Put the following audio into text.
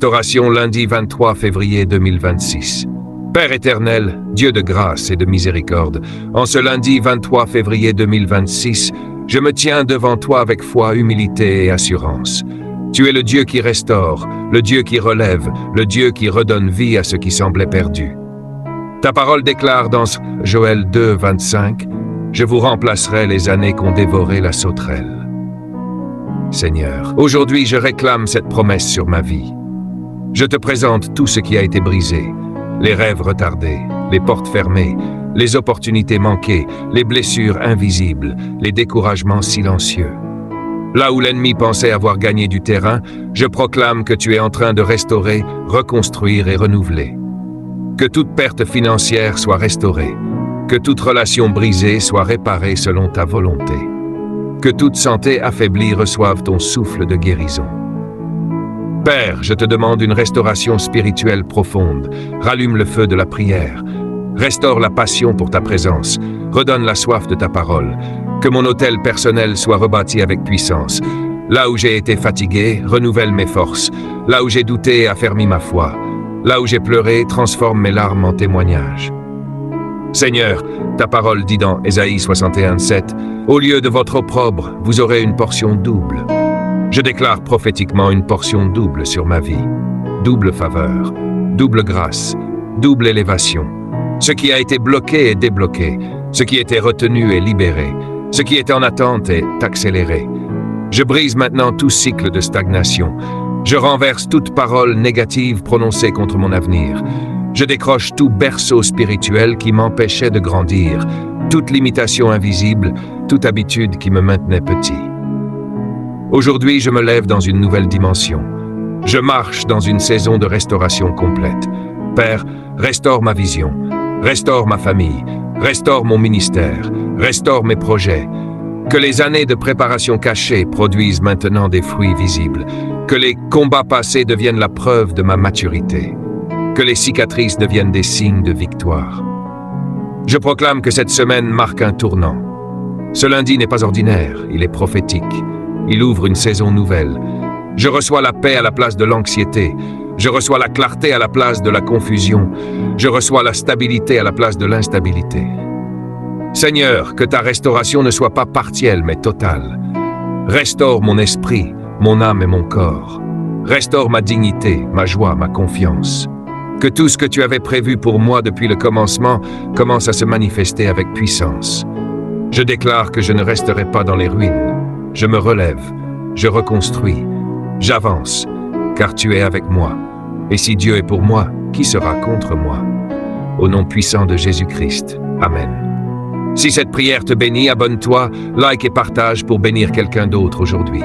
Restauration lundi 23 février 2026. Père éternel, Dieu de grâce et de miséricorde, en ce lundi 23 février 2026, je me tiens devant toi avec foi, humilité et assurance. Tu es le Dieu qui restaure, le Dieu qui relève, le Dieu qui redonne vie à ce qui semblait perdu. Ta parole déclare dans Joël 2, 25, « Je vous remplacerai les années qu'ont dévoré la sauterelle. » Seigneur, aujourd'hui je réclame cette promesse sur ma vie. Je te présente tout ce qui a été brisé, les rêves retardés, les portes fermées, les opportunités manquées, les blessures invisibles, les découragements silencieux. Là où l'ennemi pensait avoir gagné du terrain, je proclame que tu es en train de restaurer, reconstruire et renouveler. Que toute perte financière soit restaurée, que toute relation brisée soit réparée selon ta volonté. Que toute santé affaiblie reçoive ton souffle de guérison. Père, je te demande une restauration spirituelle profonde. Rallume le feu de la prière. Restaure la passion pour ta présence. Redonne la soif de ta parole. Que mon autel personnel soit rebâti avec puissance. Là où j'ai été fatigué, renouvelle mes forces. Là où j'ai douté, affermis ma foi. Là où j'ai pleuré, transforme mes larmes en témoignages. Seigneur, ta parole dit dans Ésaïe 61:7, « Au lieu de votre opprobre, vous aurez une portion double. » Je déclare prophétiquement une portion double sur ma vie. Double faveur, double grâce, double élévation. Ce qui a été bloqué est débloqué. Ce qui était retenu est libéré. Ce qui était en attente est accéléré. Je brise maintenant tout cycle de stagnation. Je renverse toute parole négative prononcée contre mon avenir. Je décroche tout berceau spirituel qui m'empêchait de grandir, toute limitation invisible, toute habitude qui me maintenait petit. Aujourd'hui, je me lève dans une nouvelle dimension. Je marche dans une saison de restauration complète. Père, restaure ma vision, restaure ma famille, restaure mon ministère, restaure mes projets. Que les années de préparation cachée produisent maintenant des fruits visibles. Que les combats passés deviennent la preuve de ma maturité. Que les cicatrices deviennent des signes de victoire. Je proclame que cette semaine marque un tournant. Ce lundi n'est pas ordinaire, il est prophétique. Il ouvre une saison nouvelle. Je reçois la paix à la place de l'anxiété. Je reçois la clarté à la place de la confusion. Je reçois la stabilité à la place de l'instabilité. Seigneur, que ta restauration ne soit pas partielle mais totale. Restaure mon esprit, mon âme et mon corps. Restaure ma dignité, ma joie, ma confiance. Que tout ce que tu avais prévu pour moi depuis le commencement commence à se manifester avec puissance. Je déclare que je ne resterai pas dans les ruines. Je me relève, je reconstruis, j'avance, car tu es avec moi. Et si Dieu est pour moi, qui sera contre moi? Au nom puissant de Jésus-Christ. Amen. Si cette prière te bénit, abonne-toi, like et partage pour bénir quelqu'un d'autre aujourd'hui.